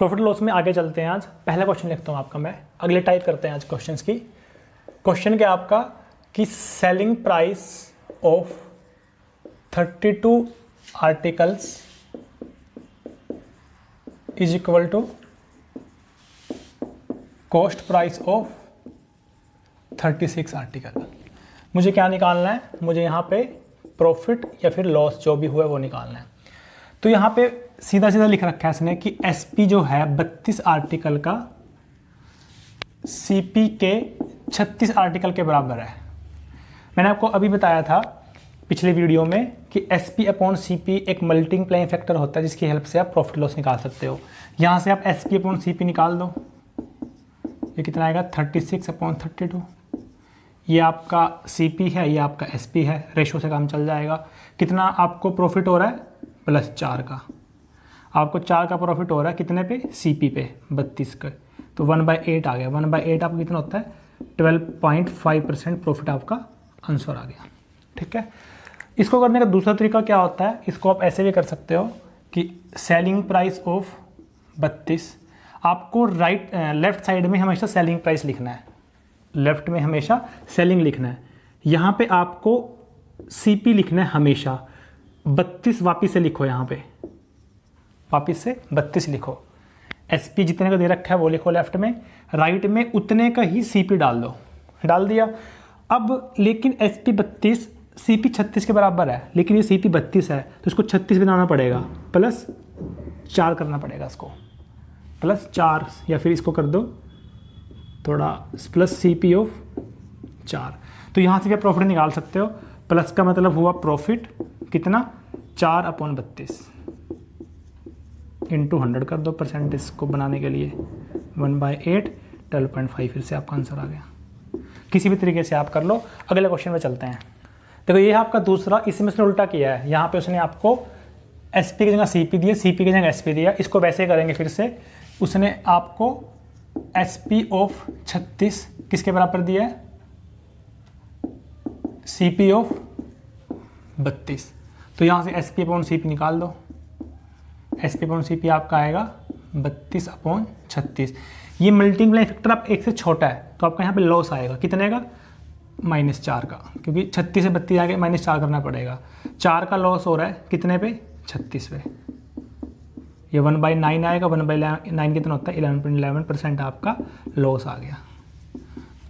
Profit loss में आगे चलते हैं। आज पहला क्वेश्चन लिखता हूँ आपका मैं, अगले टाइप करते हैं आज क्वेश्चंस की। क्वेश्चन क्या आपका कि selling price of 32 articles is equal to cost price of 36 article. मुझे क्या निकालना है? मुझे यहाँ पे प्रॉफिट या फिर लॉस जो भी हुआ है वो निकालना है। तो यहाँ पे सीधा सीधा लिख रखा है इसने कि एसपी जो है 32 आर्टिकल का सीपी के 36 आर्टिकल के बराबर है। मैंने आपको अभी बताया था पिछले वीडियो में कि एसपी अपॉन सीपी एक मल्टीप्लाइंग फैक्टर होता है जिसकी हेल्प से आप प्रॉफिट लॉस निकाल सकते हो। यहाँ से आप एसपी अपॉन सीपी निकाल दो, ये कितना आएगा 36 अपॉन 32। ये आपका सीपी है, ये आपका एसपी है, रेशो से काम चल जाएगा। कितना आपको प्रॉफिट हो रहा है? +4 का। आपको 4 का प्रॉफिट हो रहा है कितने पे? सीपी पे 32 का। तो 1/8 आ गया। 1/8 आपको कितना होता है? 12.5% प्रॉफिट आपका आंसर आ गया। ठीक है। इसको करने का दूसरा तरीका क्या होता है? इसको आप ऐसे भी कर सकते हो कि सेलिंग प्राइस ऑफ 32, आपको लेफ्ट साइड में हमेशा सेलिंग प्राइस लिखना है, लेफ्ट में हमेशा सेलिंग लिखना है। यहाँ पे आपको सीपी लिखना है हमेशा। 32 वापिस से लिखो, यहाँ पे वापिस से 32 लिखो। एसपी जितने का दे रखा है वो लिखो लेफ्ट में, राइट में उतने का ही सीपी डाल दो। डाल दिया। अब लेकिन एसपी 32 सीपी 36 के बराबर है, लेकिन ये सीपी 32 है तो इसको 36 बनाना पड़ेगा, +4 करना पड़ेगा इसको, +4 या फिर इसको कर दो थोड़ा प्लस सीपी ऑफ 4। तो यहाँ से भी आप प्रॉफिट निकाल सकते हो। प्लस का मतलब हुआ प्रॉफिट कितना? 4/32 इंटू 100 कर दो परसेंटेज को बनाने के लिए। 1/8 12.5 फिर से आपका आंसर आ गया। किसी भी तरीके से आप कर लो। अगले क्वेश्चन में चलते हैं। देखो ये है आपका दूसरा, इसमें उसने उल्टा किया है। यहाँ पे उसने आपको एसपी की जगह सीपी दिया, सीपी की जगह एसपी दिया। इसको वैसे करेंगे फिर से। उसने आपको एसपी ऑफ 36 किसके बराबर दिया है? CP of 32। तो यहाँ से एसपी अपॉन सीपी निकाल दो। एसपी अपॉन सीपी आपका आएगा 32/36। ये मल्टीप्लाई फैक्टर आप 1 से छोटा है तो आपका यहाँ पे लॉस आएगा कितने का? -4 का, क्योंकि 36 से 32 आगे -4 करना पड़ेगा। 4 का लॉस हो रहा है कितने पे? 36 पे। ये 1/9 आएगा। 1/9 कितना होता है? 11.11% आपका लॉस आ गया।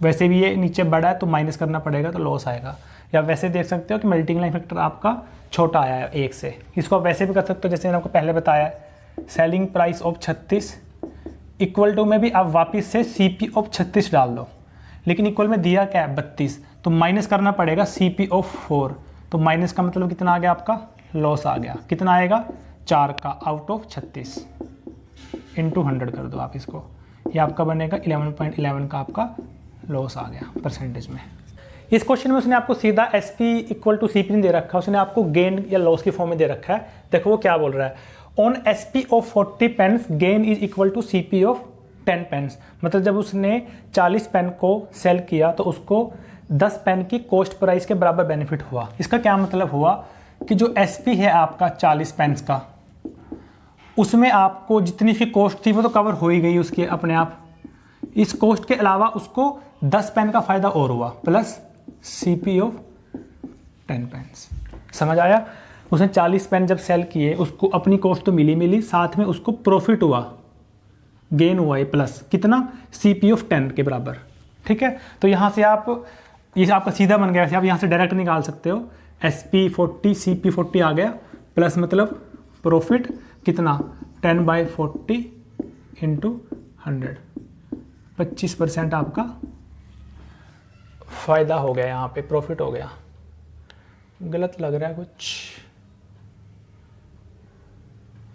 वैसे भी ये नीचे बड़ा है तो माइनस करना पड़ेगा तो लॉस आएगा। या वैसे देख सकते हो कि मल्टीप्लाइंग फैक्टर आपका छोटा आया है 1 से। इसको आप वैसे भी कर सकते हो जैसे मैंने आपको पहले बताया, selling price of 36 equal to में भी आप वापस से सीपी ऑफ 36 डाल दो, लेकिन इक्वल में दिया क्या है? 32, तो माइनस करना पड़ेगा सीपी ऑफ 4। तो माइनस का मतलब कितना आ गया? आपका लॉस आ गया। कितना आएगा? 4 का आउट ऑफ 36 इंटू 100 कर दो आप इसको। ये आपका बनेगा 11.11 का आपका लॉस आ गया परसेंटेज में। इस क्वेश्चन में उसने आपको सीधा एसपी इक्वल टू सीपी नहीं दे रखा, उसने आपको गेन या लॉस की फॉर्म में दे रखा है। देखो वो क्या बोल रहा है, on SP of 40 pens gain is equal to CP of 10 pens. मतलब जब उसने 40 पेन को सेल किया तो उसको 10 पेन की कॉस्ट प्राइस के बराबर बेनिफिट हुआ। इसका क्या मतलब हुआ कि जो एसपी है आपका 40 पेन्स का, उसमें आपको जितनी भी कॉस्ट थी वो तो कवर हो ही गई उसकी अपने आप। इस कॉस्ट के अलावा उसको 10 पेन का फायदा और हुआ, प्लस सीपी ऑफ 10 पेन्स। समझ आया? उसने 40 पेन जब सेल किए उसको अपनी कॉस्ट तो मिली, साथ में उसको प्रॉफिट हुआ, गेन हुआ है प्लस कितना? सीपी ऑफ 10 के बराबर। ठीक है। तो यहाँ से आप, ये आपका सीधा बन गया। आप यहाँ से डायरेक्ट निकाल सकते हो। एसपी 40 सीपी 40 आ गया, प्लस मतलब प्रॉफिट कितना? 10/40 इंटू 100, 25% आपका फायदा हो गया, यहाँ पे प्रॉफिट हो गया। गलत लग रहा है कुछ?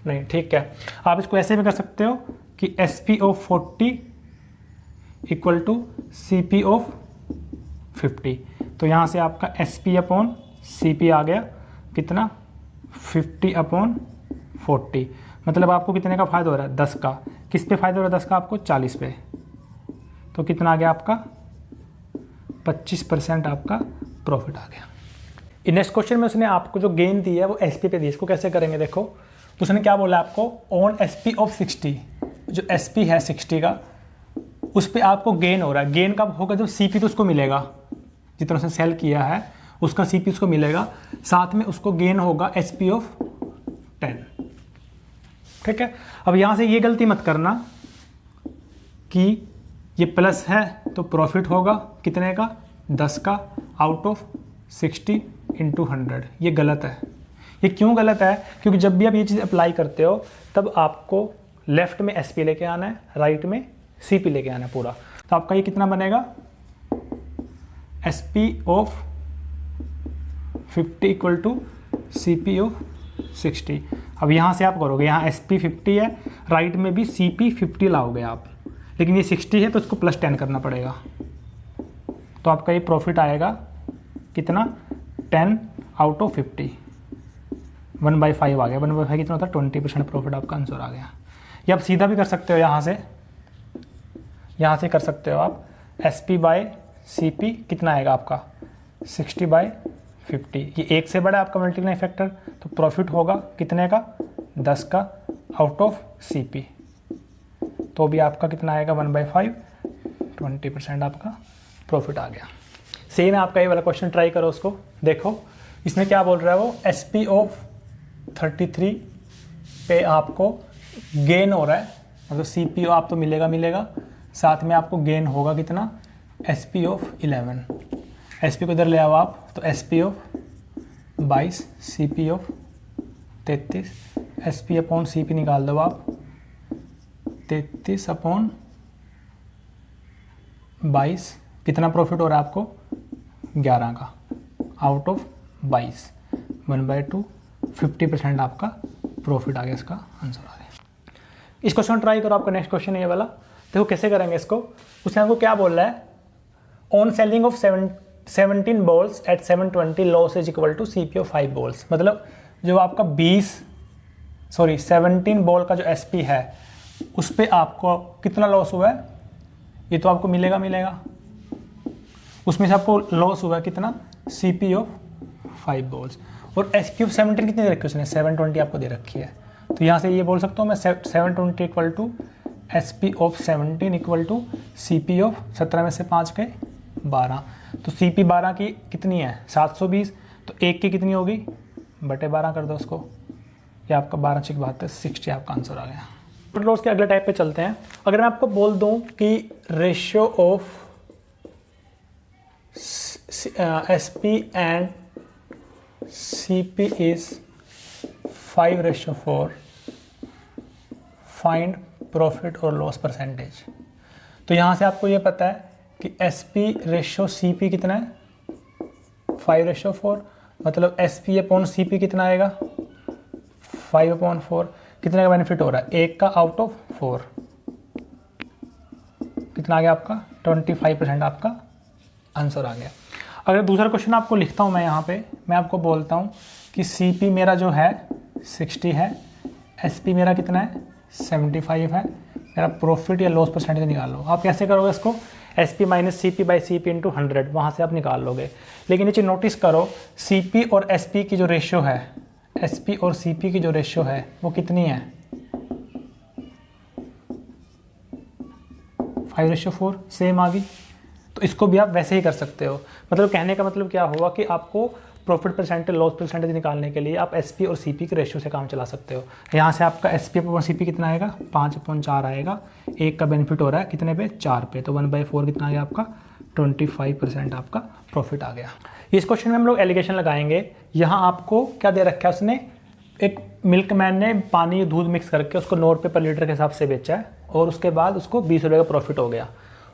नहीं, ठीक है। आप इसको ऐसे भी कर सकते हो कि SP of 40 equal to CP of 50। तो यहाँ से आपका एसपी अपॉन सीपी आ गया कितना? 50/40। मतलब आपको कितने का फायदा हो रहा है? 10 का। किस पे फायदा हो रहा है 10 का? आपको 40 पे। तो कितना आ गया आपका? 25% आपका प्रॉफिट आ गया। नेक्स्ट क्वेश्चन में उसने आपको जो गेन दी है वो एसपी पे दी। इसको कैसे करेंगे देखो। उसने क्या बोला आपको? ऑन एसपी ऑफ 60 जो SP है 60 का, उस पर आपको गेन हो रहा है। गेन कब होगा? जब CP तो उसको मिलेगा, जितना उसने सेल किया है उसका CP उसको मिलेगा, साथ में उसको गेन होगा SP ऑफ 10। ठीक है। अब यहाँ से ये गलती मत करना कि ये प्लस है तो प्रॉफिट होगा कितने का? 10 का आउट ऑफ 60 इंटू 100। ये गलत है। ये क्यों गलत है? क्योंकि जब भी आप ये चीज़ अप्लाई करते हो तब आपको लेफ्ट में SP लेके आना है, राइट में CP लेके आना है पूरा। तो आपका ये कितना बनेगा? SP of 50 equal to CP of 60। अब यहाँ से आप करोगे, यहाँ SP 50 है, राइट में भी CP 50 लाओगे आप, लेकिन ये 60 है तो इसको प्लस 10 करना पड़ेगा। तो आपका ये प्रॉफिट आएगा कितना? 10 आउट ऑफ 50, 1/5 आ गया। 1/5 कितना होता है? 20% प्रॉफिट आपका आंसर आ गया। ये आप सीधा भी कर सकते हो, यहाँ से कर सकते हो आप। SP/CP कितना आएगा आपका? 60/50। ये 1 से बड़ा है आपका मल्टीप्लाइंग फैक्टर, तो प्रॉफिट होगा कितने का? 10 का आउट ऑफ CP। तो भी आपका कितना आएगा? 1/5, 20% आपका प्रॉफिट आ गया। सेम है आपका ये वाला क्वेश्चन, ट्राई करो उसको, देखो इसमें क्या बोल रहा है वो। SP ऑफ 33 पे आपको गेन हो रहा है, मतलब CP आप तो मिलेगा, साथ में आपको गेन होगा कितना? SP of 11। SP को इधर ले आओ आप, तो SP of 22, CP of 33, SP upon CP निकाल दो आप, 33 अपॉन 22। कितना प्रॉफिट हो रहा है आपको? 11 का आउट ऑफ 22, 1/2, 50% आपका प्रॉफिट आ गया। इसका आंसर आ गया। इस क्वेश्चन ट्राई करो। आपका नेक्स्ट क्वेश्चन है ये वाला, देखो कैसे करेंगे इसको। उसने आपको क्या बोल रहा है? On selling of 17 balls at 720 loss is equal to CP of 5 balls. मतलब जो आपका 17 बॉल का जो SP है उस पर आपको कितना लॉस हुआ है? ये तो आपको मिलेगा। उसमें से आपको लॉस हुआ है कितना? CP of 5 balls. और SP ऑफ 17 कितनी दे रखी है उसने? 720 आपको दे रखी है। तो यहाँ से ये बोल सकता हूँ मैं 720 equal to SP of 17 equal to CP of 17 में से 5 गए 12। तो CP 12 की कितनी है? 720। तो 1 की कितनी होगी? बटे 12 कर दो उसको। ये आपका 12 6 72, 60 आपका आंसर आ गया। प्रॉफिट लॉस के अगले टाइप पे चलते हैं। अगर मैं आपको बोल दूं कि ratio of SP and CP is 5:4, find profit और लॉस परसेंटेज। तो यहाँ से आपको ये पता है कि SP रेशियो CP कितना है? 5:4। मतलब SP अपॉन CP कितना आएगा? 5/4। कितने का बेनिफिट हो रहा है? 1 का आउट ऑफ 4। कितना आ गया आपका? 25% आपका आंसर आ गया। अगर दूसरा क्वेश्चन आपको लिखता हूँ मैं यहाँ पे, मैं आपको बोलता हूँ कि CP मेरा जो है 60 है, SP मेरा कितना है? 75 है। मेरा प्रॉफिट या लॉस परसेंटेज निकाल लो। आप कैसे करोगे इसको? SP माइनस CP/CP इंटू 100, वहाँ से आप निकाल लोगे। लेकिन ये चीज़ नोटिस करो, CP और SP की जो रेशियो है, SP और CP की जो रेशियो है वो कितनी है? 5:4, सेम आ गई। तो इसको भी आप वैसे ही कर सकते हो। मतलब कहने का मतलब क्या हुआ कि आपको प्रॉफिट परसेंटेज लॉस परसेंटेज निकालने के लिए आप SP और CP के रेशियो से काम चला सकते हो। यहाँ से आपका SP अपॉन CP कितना आएगा? 5/4 आएगा। 1 का बेनिफिट हो रहा है कितने पे? 4 पे। तो 1/4 कितना आ गया आपका? 25% आपका प्रॉफिट आ गया। इस क्वेश्चन में हम लोग एलिगेशन लगाएंगे। यहाँ आपको क्या दे रखा है उसने? एक मिल्कमैन ने पानी दूध मिक्स करके उसको 9 रुपये पर लीटर के हिसाब से बेचा है और उसके बाद उसको 20 रुपये का प्रॉफिट हो गया।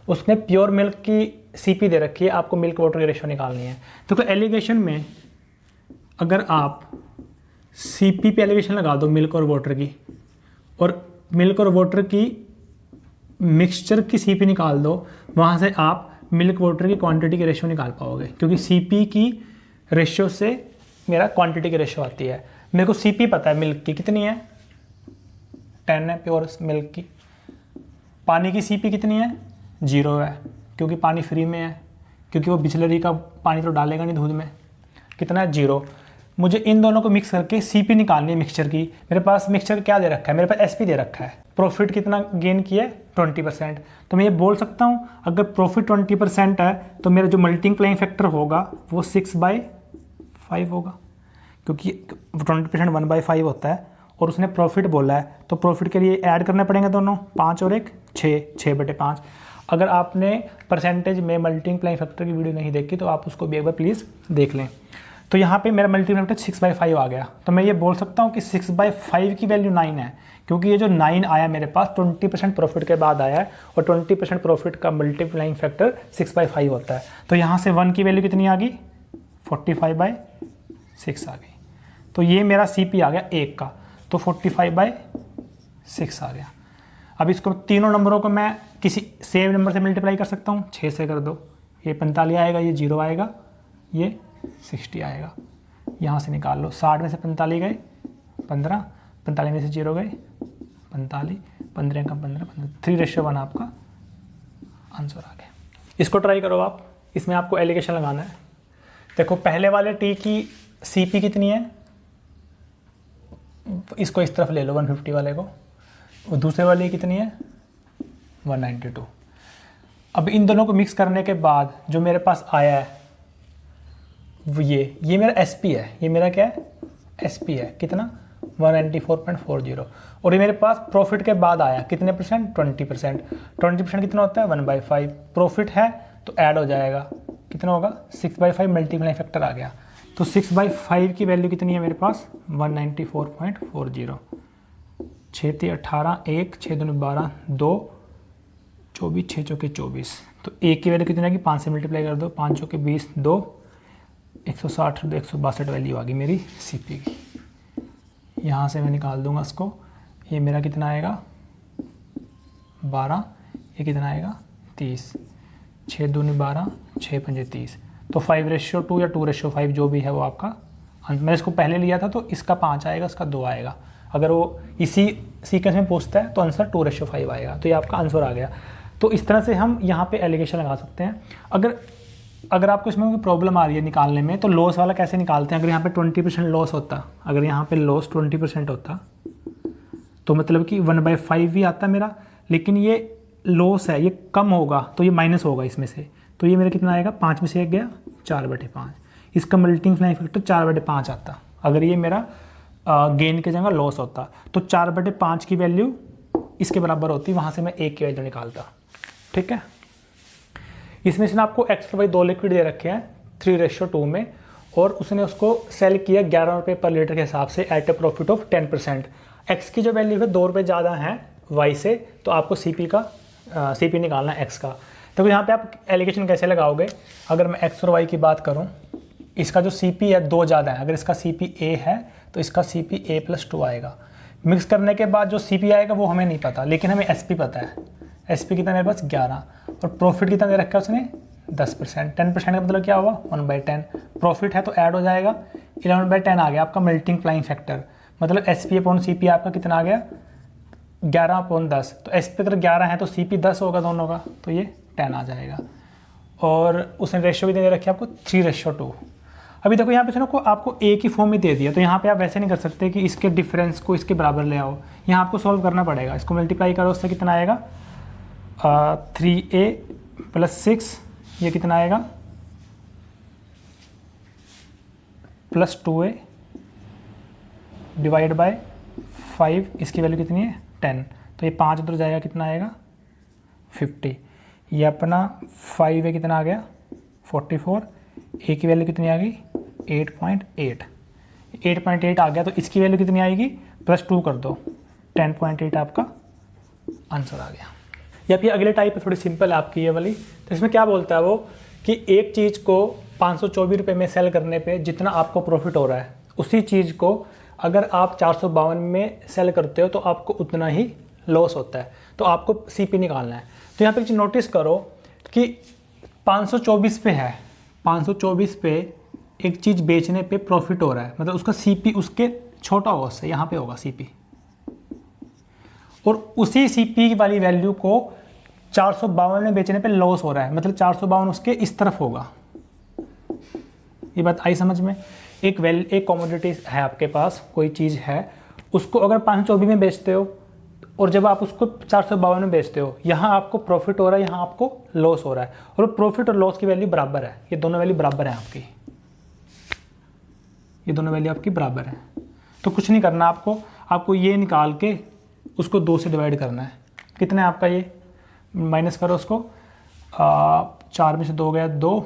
उसने प्योर मिल्क की CP दे रखी है, आपको मिल्क वाटर की रेशियो निकालनी है। तो एलिगेशन में अगर आप CP पे एलिगेशन लगा दो मिल्क और वाटर की, और मिल्क और वाटर की मिक्सचर की CP निकाल दो, वहाँ से आप मिल्क वाटर की क्वांटिटी की रेशियो निकाल पाओगे, क्योंकि CP की रेशियो से मेरा क्वांटिटी की रेशियो आती है। मेरे को CP पता है मिल्क की कितनी है? 10 है प्योर मिल्क की। पानी की CP कितनी है? 0 है, क्योंकि पानी फ्री में है, क्योंकि वो बिचलरी का पानी तो डालेगा नहीं दूध में। कितना है? 0। मुझे इन दोनों को मिक्स करके CP निकालनी है मिक्सचर की। मेरे पास मिक्सचर क्या दे रखा है? मेरे पास SP दे रखा है। प्रॉफिट कितना गेन किया है 20%। तो मैं ये बोल सकता हूँ अगर प्रॉफिट 20% है तो मेरा जो मल्टीप्लाइंग फैक्टर होगा वो 6/5 होगा, क्योंकि 20% 1/5 होता है और उसने प्रॉफिट बोला है, तो प्रॉफिट के लिए ऐड करने पड़ेंगे दोनों, 5 और 1 6, 6/5। अगर आपने परसेंटेज में मल्टीप्लाइंग फैक्टर की वीडियो नहीं देखी तो आप उसको भी एक बार प्लीज़ देख लें। तो यहाँ पे मेरा मल्टीप्लाइंग फैक्टर 6/5 आ गया, तो मैं ये बोल सकता हूँ कि 6/5 की वैल्यू 9 है, क्योंकि ये जो 9 आया मेरे पास 20% प्रॉफिट के बाद आया है और 20% प्रॉफिट का मल्टीप्लाइंग फैक्टर 6/5 होता है। तो यहाँ से 1 की वैल्यू कितनी आ गई, 45/6 आ गई। तो ये मेरा CP आ गया 1 का, तो 45/6 आ गया। अब इसको तीनों नंबरों को मैं किसी सेम नंबर से मल्टीप्लाई कर सकता हूँ, 6 से कर दो, ये 45 आएगा, ये 0 आएगा, ये 60 आएगा। यहाँ से निकाल लो, 60 में से 45 गए 15, 45 में से 0 गए 45, 15 का 15, 3:1 आपका आंसर आ गया। इसको ट्राई करो आप, इसमें आपको एलिगेशन लगाना है। देखो पहले वाले टी की CP कितनी है, इसको इस तरफ ले लो 150 वाले को, और दूसरे वाले कितनी है 192। अब इन दोनों को मिक्स करने के बाद जो मेरे पास आया है वो ये मेरा SP है, ये मेरा क्या है SP है, कितना 194.40। और ये मेरे पास प्रॉफिट के बाद आया कितने परसेंट, 20%। 20% कितना होता है 1/5, प्रॉफिट है तो ऐड हो जाएगा, कितना होगा 6/5, मल्टीप्लाइंग फैक्टर आ गया। तो 6/5 की वैल्यू कितनी है मेरे पास 194.40। 6 × 18 1, 6 दूनी 12, 2 24, 6 चौके 24। तो 1 की वैल्यू कितनी आएगी, 5 से मल्टीप्लाई कर दो, 5 चौके 20, 2 160, 162 वैल्यू आ गई मेरी CP की। यहाँ से मैं निकाल दूंगा इसको, ये मेरा कितना आएगा 12, ये कितना आएगा 30, 6 दूनी 12, 6 पंजे 30। तो 5:2 या 2:5 जो भी है वो आपका, मैंने इसको पहले लिया था तो इसका 5 आएगा, इसका 2 आएगा। अगर वो इसी सीक्वेंस में पूछता है तो आंसर 2:5 आएगा। तो ये आपका आंसर आ गया। तो इस तरह से हम यहाँ पे एलिगेशन लगा सकते हैं। अगर आपको इसमें कोई प्रॉब्लम आ रही है निकालने में तो लॉस वाला कैसे निकालते हैं। अगर यहाँ पे 20% लॉस होता, अगर यहाँ पे लॉस 20% होता तो मतलब कि 1/5 भी आता मेरा, लेकिन ये लॉस है, ये कम होगा तो ये माइनस होगा इसमें से। तो ये मेरा कितना आएगा, 5 में से 1 गया 4/5। इसका मल्टीप्लाइंग फैक्टर 4/5 आता। अगर ये मेरा गेन की जगह लॉस होता तो 4/5 की वैल्यू इसके बराबर होती, वहाँ से मैं 1 की वैल्यू निकालता। ठीक है, इसमें से आपको x/y 2 लिक्विड दे रखे हैं 3:2 में, और उसने उसको सेल किया 11 रुपये पर लीटर के हिसाब से at a profit of 10%। x की जो वैल्यू है 2 रुपये ज़्यादा है y से, तो आपको CP निकालना है x का। तो यहाँ पे आप एलिगेशन कैसे लगाओगे, अगर मैं x और y की बात करूँ, इसका जो CP है 2 ज़्यादा है, अगर इसका CP A है तो इसका CP A+2 आएगा। मिक्स करने के बाद जो CP आएगा वो हमें नहीं पता, लेकिन हमें SP पता है। SP कितना मेरे पास 11, और प्रॉफिट कितना दे रखा है उसने 10%। 10% का मतलब क्या होगा 1/10। प्रॉफिट है तो ऐड हो जाएगा, 11/10 आ गया आपका मल्टीप्लाइंग फैक्टर। मतलब SP/CP आपका कितना आ गया 11/10। तो SP अगर 11 है तो CP 10 होगा दोनों का, तो ये 10 आ जाएगा। और उसने रेशियो भी दे रखी है आपको 3:2। अभी देखो यहाँ पे सुनो को आपको A की फॉर्म में दे दिया, तो यहाँ पे आप वैसे नहीं कर सकते कि इसके डिफरेंस को इसके बराबर ले आओ। यहाँ आपको सॉल्व करना पड़ेगा, इसको मल्टीप्लाई करो, उससे कितना आएगा 3A + 6, ये कितना आएगा +2A डिवाइड बाय 5, इसकी वैल्यू कितनी है 10। तो ये 5 उधर जाएगा, कितना आएगा 50। ये अपना 5A कितना आ गया 44। A की वैल्यू कितनी आ गई 8.8 आ गया। तो इसकी वैल्यू कितनी आएगी +2 कर दो, 10.8 आपका आंसर आ गया। या फिर अगले टाइप थोड़ी सिंपल है आपकी ये वाली। तो इसमें क्या बोलता है वो कि एक चीज़ को 524 रुपये में सेल करने पे जितना आपको प्रॉफिट हो रहा है, उसी चीज़ को अगर आप 452 में सेल करते हो तो आपको उतना ही लॉस होता है। तो आपको CP निकालना है। तो यहाँ पे एक चीज़ नोटिस करो कि 524 पे है, 524 पे एक चीज़ बेचने पे प्रॉफिट हो रहा है, मतलब उसका CP उसके छोटा होगा, उससे यहाँ पे होगा CP, और उसी CP वाली वैल्यू को 452 में बेचने पे लॉस हो रहा है, मतलब 452 उसके इस तरफ होगा। ये बात आई समझ में। एक कमोडिटी है आपके पास, कोई चीज़ है, उसको अगर 524 में बेचते हो, और जब आप उसको 452 में बेचते हो, यहाँ आपको प्रॉफिट हो रहा है, यहाँ आपको लॉस हो रहा है, और प्रॉफिट और लॉस की वैल्यू बराबर है, ये दोनों वैल्यू बराबर है आपकी, ये दोनों वैल्यू आपकी बराबर है। तो कुछ नहीं करना आपको ये निकाल के उसको 2 से डिवाइड करना है। कितना है आपका, ये माइनस करो उसको, 4 में से 2 गया 2,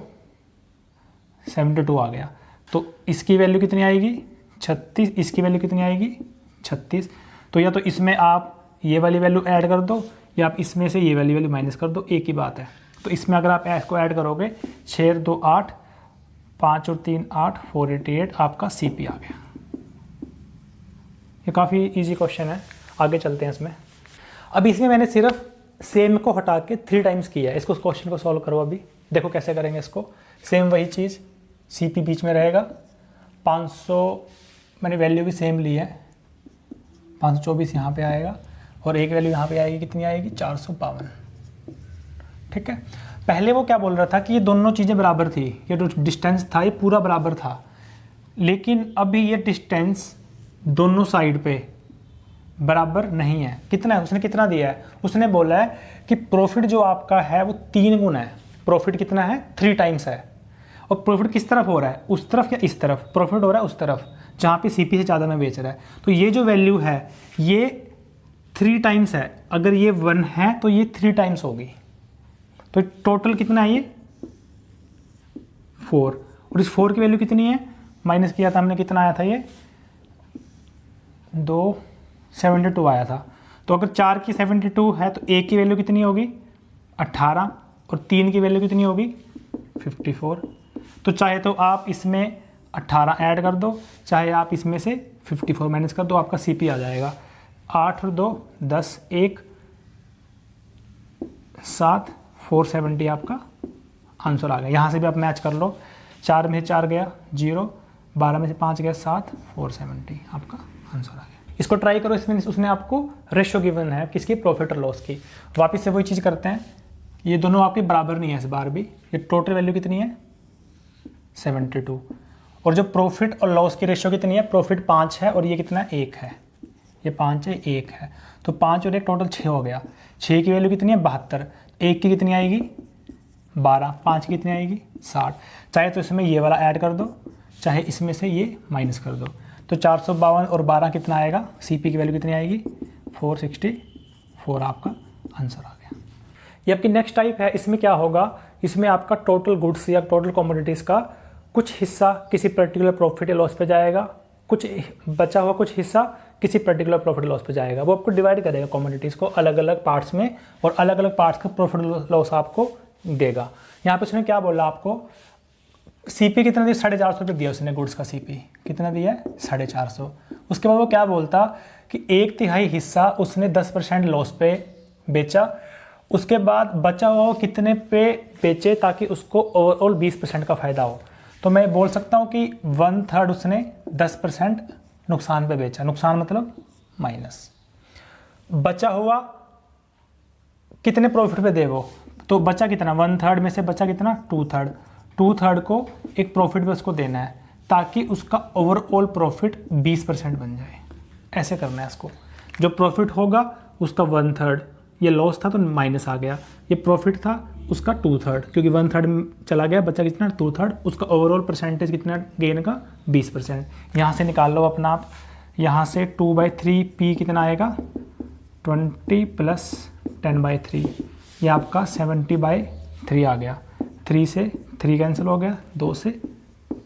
72 आ गया। तो इसकी वैल्यू कितनी आएगी 36, इसकी वैल्यू कितनी आएगी 36। तो या तो इसमें आप ये वाली वैल्यू ऐड कर दो, या आप इसमें से ये वाली वैल्यू माइनस कर दो, एक ही बात है। तो इसमें अगर आप इसको ऐड करोगे 6 और 2 8, 5 और 3 8, 488 आपका CP आ गया। ये काफ़ी इजी क्वेश्चन है, आगे चलते हैं इसमें। अब इसमें मैंने सिर्फ सेम को हटा के 3 टाइम्स किया है। इसको क्वेश्चन को सॉल्व करो, अभी देखो कैसे करेंगे इसको। सेम वही चीज़, CP बीच में रहेगा, 500 मैंने वैल्यू भी सेम ली है, 524 यहाँ पे आएगा, और एक वैल्यू यहाँ पे आएगी, कितनी आएगी 452। ठीक है, पहले वो क्या बोल रहा था कि ये दोनों चीज़ें बराबर थी, ये जो डिस्टेंस था ये पूरा बराबर था, लेकिन अभी ये डिस्टेंस दोनों साइड पे बराबर नहीं है। कितना है, उसने कितना दिया है, उसने बोला है कि प्रॉफिट जो आपका है वो 3 गुना है। प्रॉफिट कितना है 3 टाइम्स है। और प्रॉफिट किस तरफ हो रहा है, उस तरफ या इस तरफ, प्रॉफिट हो रहा है उस तरफ जहाँ पे CP से ज़्यादा में बेच रहा है। तो ये जो वैल्यू है ये 3 टाइम्स है, अगर ये 1 है तो ये 3 टाइम्स होगी। तो टोटल कितना है ये 4, और इस 4 की वैल्यू कितनी है, माइनस किया था हमने, कितना आया था ये 272 आया था। तो अगर 4 की 72 है तो 1 की वैल्यू कितनी होगी 18, और 3 की वैल्यू कितनी होगी 54। तो चाहे तो आप इसमें 18 ऐड कर दो, चाहे आप इसमें से 54 माइनस कर दो, आपका CP आ जाएगा 8 और 2 10, 1 7, 470 आपका आंसर आ गया। यहाँ से भी आप मैच कर लो, 4 में से 4 गया 0, 12 में से 5 गया 7, 470 आपका आंसर आ गया। इसको ट्राई करो, इसमें उसने आपको रेशो गिवन है किसकी, प्रॉफिट और लॉस की। वापस से वही चीज़ करते हैं, ये दोनों आपके बराबर नहीं है इस बार भी। ये टोटल वैल्यू कितनी है 72, और जो प्रॉफिट और लॉस की रेशो कितनी है, प्रॉफिट 5 है और ये कितना है 1 है, ये 5 है 1 है, तो 5 और 1 टोटल 6 हो गया। 6 की वैल्यू कितनी है 72, 1 की कितनी आएगी 12, 5 की कितनी आएगी 60। चाहे तो इसमें ये वाला ऐड कर दो, चाहे इसमें से ये माइनस कर दो। तो 452 और 12 कितना आएगा, CP की वैल्यू कितनी आएगी 464 आपका आंसर आ गया। ये आपकी नेक्स्ट टाइप है। इसमें क्या होगा, इसमें आपका टोटल गुड्स या टोटल कमोडिटीज़ का कुछ हिस्सा किसी पर्टिकुलर प्रॉफिट या लॉस पे जाएगा, कुछ बचा हुआ कुछ हिस्सा किसी पर्टिकुलर प्रॉफिट लॉस पे जाएगा। वो आपको डिवाइड करेगा कमोडिटीज़ को अलग अलग पार्ट्स में, और अलग अलग पार्ट्स का प्रॉफिट लॉस आपको देगा। यहाँ पे उसने क्या बोला आपको, CP कितना दिया 450 रुपये दिया उसने, गुड्स का CP कितना दिया है 450। उसके बाद वो क्या बोलता कि 1/3 हिस्सा उसने 10% लॉस पे बेचा, उसके बाद बचा हुआ कितने पे बेचे ताकि उसको ओवरऑल 20% का फ़ायदा हो। तो मैं बोल सकता हूँ कि 1/3 उसने 10% नुकसान पे बेचा, नुकसान मतलब माइनस। बचा हुआ कितने प्रॉफिट पे दे वो, तो बचा कितना 1/3 में से बचा कितना 2/3 को एक प्रॉफिट पे उसको देना है ताकि उसका ओवरऑल प्रॉफिट 20% बन जाए। ऐसे करना है इसको, जो प्रॉफिट होगा उसका 1/3, ये लॉस था तो माइनस आ गया, ये प्रॉफिट था उसका 2/3, क्योंकि 1/3 चला गया, बचा कितना 2/3, उसका ओवरऑल परसेंटेज कितना गेन का 20%। यहाँ से निकाल लो अपना आप, यहाँ से 2/3 P कितना आएगा 20 + 10/3, ये आपका 70/3 आ गया। 3 से 3 कैंसिल हो गया, 2 से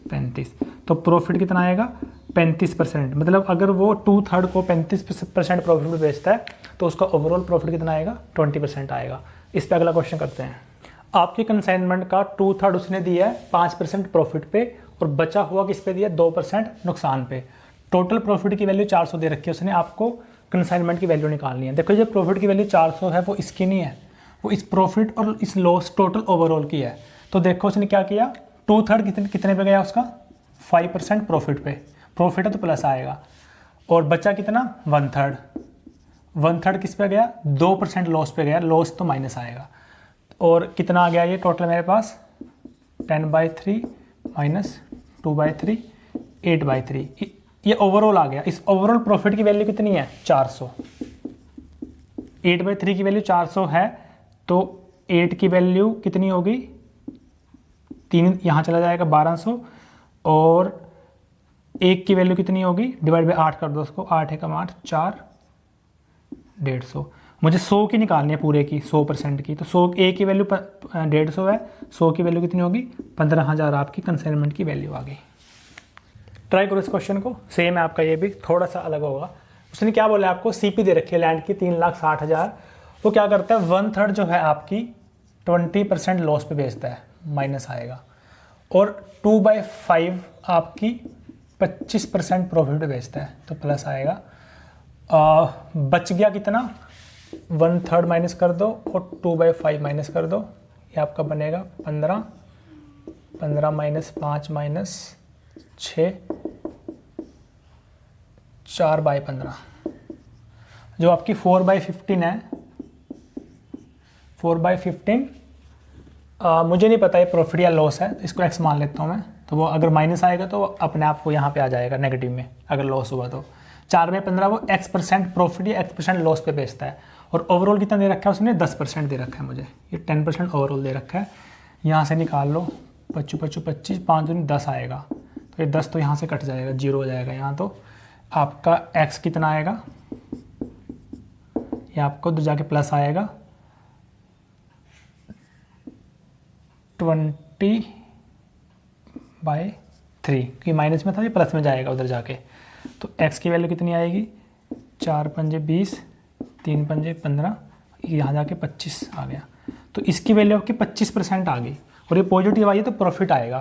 35, तो प्रॉफिट कितना आएगा 35%। मतलब अगर वो 2/3 को 35% प्रॉफिट में बेचता है तो उसका ओवरऑल प्रॉफिट कितना आएगा 20% आएगा। इस पे अगला क्वेश्चन करते हैं। आपकी कंसाइनमेंट का 2/3 उसने दिया है 5% प्रॉफिट पे, और बचा हुआ किस पे दिया 2% नुकसान पे। टोटल प्रॉफिट की वैल्यू 400 दे रखी है उसने, आपको कंसाइनमेंट की वैल्यू निकालनी है। देखो, जो प्रॉफिट की वैल्यू 400 है वो इसकी नहीं है, वो इस प्रॉफिट और इस लॉस टोटल ओवरऑल की है। तो देखो उसने क्या किया, 2/3 कितने पे गया उसका 5% प्रॉफिट पे, प्रॉफिट है तो प्लस आएगा, और बचा कितना 1/3 किस पे गया 2% लॉस पे गया, लॉस तो माइनस आएगा। और कितना आ गया ये टोटल मेरे पास 10/3 माइनस 2/3 8/3, ये ओवरऑल आ गया। इस ओवरऑल प्रॉफिट की वैल्यू कितनी है 400। 8/3 की वैल्यू 400 है, तो 8 की वैल्यू कितनी होगी, 3 यहाँ चला जाएगा 1200, और 1 की वैल्यू कितनी होगी, डिवाइड बाई 8 कर दो उसको, 8 एकम 8, 4, 150। मुझे 100 की निकालनी है पूरे की, 100% की, तो 100 ए की वैल्यू 150 है, 100 की वैल्यू कितनी होगी, 15,000 आपकी कंसाइनमेंट की वैल्यू आ गई। ट्राई करो इस क्वेश्चन को, सेम है आपका, ये भी थोड़ा सा अलग होगा। उसने क्या बोला आपको, सीपी दे रखी है लैंड की 3,60,000, वो क्या करता है 1/3 जो है आपकी 20% लॉस पे बेचता है, माइनस आएगा, और 2/5 आपकी 25% प्रॉफिट पे बेचता है, तो प्लस आएगा। बच गया कितना, 1/3 माइनस कर दो और 2/5 माइनस कर दो, ये आपका बनेगा 15, 15 माइनस 5 माइनस 6, 4/15, जो आपकी 4/15 है, 4/15। मुझे नहीं पता ये प्रॉफिट या लॉस है, इसको एक्स मान लेता हूँ मैं, तो वो अगर माइनस आएगा तो अपने आप को यहाँ पे आ जाएगा नेगेटिव में, अगर लॉस हुआ तो 4/15 वो x% प्रॉफिट या x% लॉस पे बेचता है, और ओवरऑल कितना दे रखा है उसने, 10% दे रखा है मुझे, ये 10% ओवरऑल दे रखा है। यहाँ से निकाल लो, 25 25 25, 5 दूनी 10 आएगा, तो ये 10 तो यहाँ से कट जाएगा, 0 हो जाएगा यहाँ, तो आपका x कितना आएगा, ये आपको उधर जाके प्लस आएगा 20/3, कि माइनस में था ये प्लस में जाएगा उधर जाके, तो x की वैल्यू कितनी आएगी, 4 पंजे 20, 3 पंजे 15, यहाँ जाके 25 आ गया, तो इसकी वैल्यू आपकी 25% आ गई, और ये पॉजिटिव आई है तो प्रॉफिट आएगा,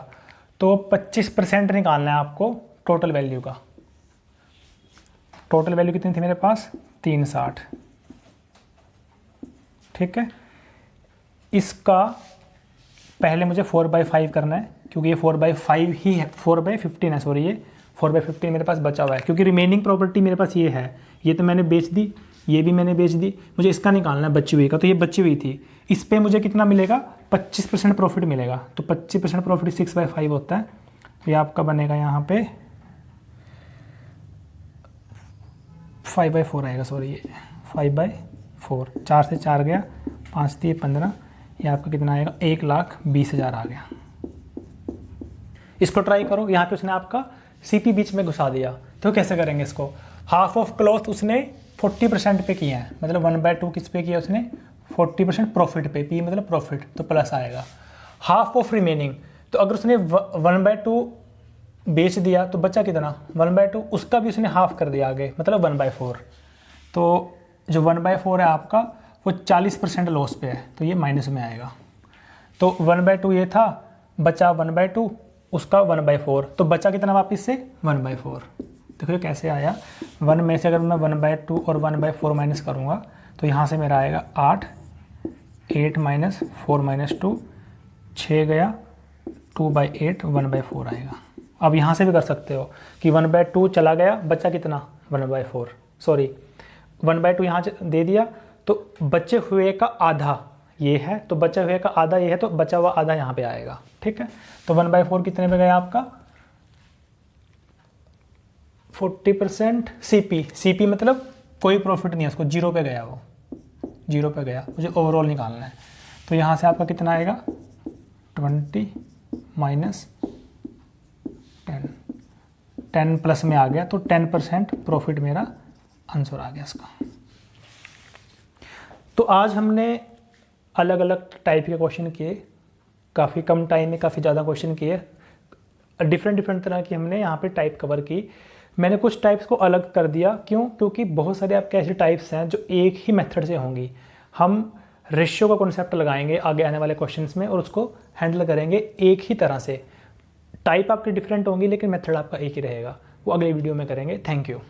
तो 25% निकालना है आपको टोटल वैल्यू का। टोटल वैल्यू कितनी थी मेरे पास, 360, ठीक है। इसका पहले मुझे 4/5 करना है, क्योंकि ये 4/5 ही है, 4/15 है, सॉरी ये 4/15 मेरे पास बचा हुआ है, क्योंकि रिमेनिंग प्रॉपर्टी मेरे पास ये है, ये तो मैंने बेच दी, ये भी मैंने बेच दी, मुझे इसका निकालना है बची हुई का, तो ये बची हुई थी, इस पे मुझे कितना मिलेगा, 25% प्रॉफिट मिलेगा, तो 25% प्रॉफिट 6/5 होता है, तो ये आपका बनेगा यहाँ पे 5/4 आएगा, सॉरी ये 5/4, 4 से 4 गया, 5 दिए 15, ये आपका कितना आएगा, 1,20,000 आ गया। इसको ट्राई करो, यहाँ पे उसने आपका सीपी बीच में घुसा दिया, तो कैसे करेंगे इसको, हाफ ऑफ क्लॉथ उसने 40% पे किया है, मतलब 1/2 किस पे किया उसने, 40% प्रॉफिट पे, पी मतलब प्रॉफिट, तो प्लस आएगा। हाफ ऑफ रिमेनिंग, तो अगर उसने 1/2 बेच दिया तो बचा कितना, 1/2, उसका भी उसने हाफ कर दिया आगे, मतलब 1/4, तो जो 1/4 है आपका वो 40% लॉस पे है, तो ये माइनस में आएगा, तो 1/2 ये था, बचा 1/2, उसका 1/4, तो बचा कितना वापस से 1/4। देखो ये कैसे आया, 1 में से अगर मैं 1/2 और 1/4 माइनस करूँगा तो यहाँ से मेरा आएगा 8, 8 माइनस 4 माइनस 2, 6 गया, 2/8, 1/4 आएगा। अब यहाँ से भी कर सकते हो कि 1/2 चला गया, बचा कितना 1/4, सॉरी 1/2 यहाँ दे दिया, तो बचे हुए का आधा ये है, तो बचे हुए का आधा ये है, तो बचा हुआ आधा यहाँ पे आएगा, ठीक है। तो 1/4 कितने पे गया आपका, 40% सीपी मतलब कोई प्रॉफिट नहीं है, उसको 0 पे गया, वो 0 पे गया, मुझे ओवरऑल निकालना है, तो यहाँ से आपका कितना आएगा 20 माइनस 10 प्लस में आ गया, तो 10% प्रॉफिट मेरा आंसर आ गया इसका। तो आज हमने अलग अलग टाइप के क्वेश्चन किए, काफ़ी कम टाइम में काफ़ी ज़्यादा क्वेश्चन किए, डिफरेंट तरह की हमने यहाँ पे टाइप कवर की। मैंने कुछ टाइप्स को अलग कर दिया, क्यों, क्योंकि बहुत सारे आपके ऐसे टाइप्स हैं जो एक ही मेथड से होंगी। हम रेशियो का कॉन्सेप्ट लगाएंगे आगे आने वाले क्वेश्चंस में, और उसको हैंडल करेंगे एक ही तरह से। टाइप आपकी डिफरेंट होंगी लेकिन मेथड आपका एक ही रहेगा, वो अगले वीडियो में करेंगे। Thank you.